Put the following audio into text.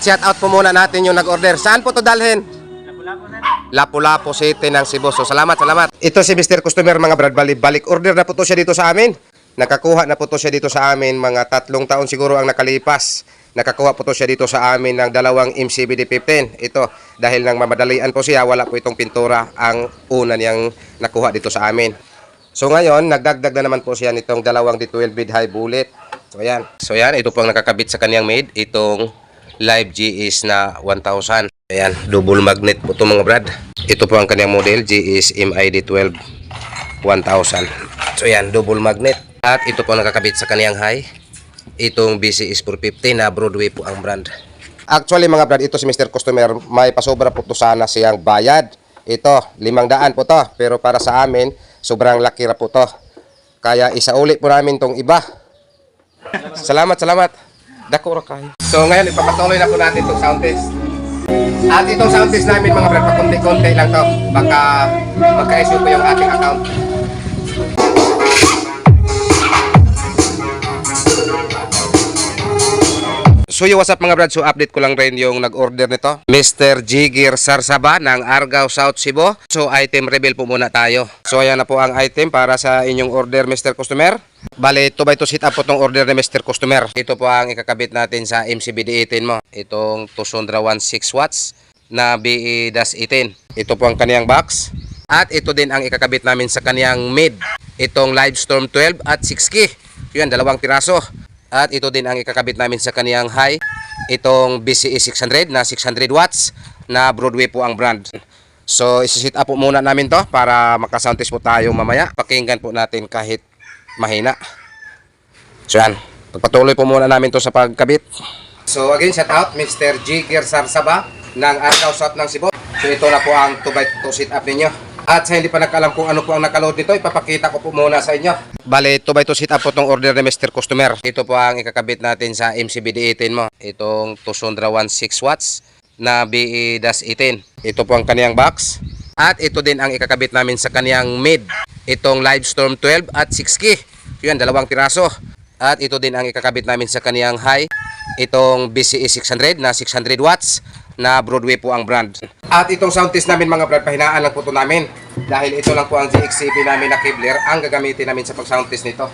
Shout out po muna natin yung nag-order. Saan po to dalhin? Lapu-Lapu City ng Cebu. So salamat. Ito si Mr. Customer mga brad, balik order na po to siya dito sa amin. Nakakuha na po to siya dito sa amin, mga 3 taon siguro ang nakalipas. Nakakuha po to siya dito sa amin ng 2 MCBD15. Ito, dahil nang mamadalian po siya, wala po itong pintura ang una niyang nakuha dito sa amin. So ngayon, nagdagdag na naman po siya nitong 2 D12 bid high bullet. So yan, ito po ang nakakabit sa kaniyang made, itong Live GS na 1000. Ayan, double magnet po ito mga brad. Ito po ang kanyang model, GS MID12 1000. So yan, double magnet. At ito po ang nakakabit sa kaniyang high, itong BCS 450 na Broadway po ang brand. Actually mga brad, ito si Mr. Customer, may pasobra po ito sana siyang bayad. Ito, 500 po to. Pero para sa amin, sobrang laki na po to. Kaya isauli po namin tong iba. Salamat. Dako ra kayo. So ngayon ipapatuloy na po natin itong sound test. At itong sound test namin mga brad, pakunti-kunti lang to. Baka magka-issue po yung ating account. So what's up mga brad, so update ko lang rin yung nag-order nito, Mr. Jigir Sarsaba ng Argao, South Cebu. So item reveal po muna tayo. So ayan na po ang item para sa inyong order Mr. Customer. Bale, ito ba ito sit up po itong order ni Mr. Customer. Ito po ang ikakabit natin sa MCBD18 mo. Itong 216 watts na BE-18. Ito po ang kaniyang box. At ito din ang ikakabit namin sa kaniyang mid. Itong Livestorm 12 at 6K. Yun, 2 piraso. At ito din ang ikakabit namin sa kaniyang high, itong BCE 600 na 600 watts na Broadway po ang brand. So isi-sit up po muna namin to para maka-sound test po tayo mamaya. Pakinggan po natin kahit mahina. So yan, pagpatuloy po muna namin to sa pagkabit. So again, shout out Mr. Jigir Sarsaba ng Argao, South ng Cebu. So ito na po ang 2x2 sit up ninyo. At sa hindi pa nakalam kung ano po ang nakaload nito, ipapakita ko po muna sa inyo. Bale, 2x2 sit up po itong order ni Mr. Customer. Ito po ang ikakabit natin sa MCBD18 mo. Itong 216 watts na BE-18. Ito po ang kaniyang box. At ito din ang ikakabit namin sa kaniyang mid. Itong Livestorm 12 at 6K. Yun, 2 piraso. At ito din ang ikakabit namin sa kaniyang high. Itong BCE 600 na 600 watts na Broadway po ang brand. At itong sound test namin mga brad, pahinaan lang po ito namin. Dahil ito lang po ang GXCB namin na Kevlar ang gagamitin namin sa pag sound test nito.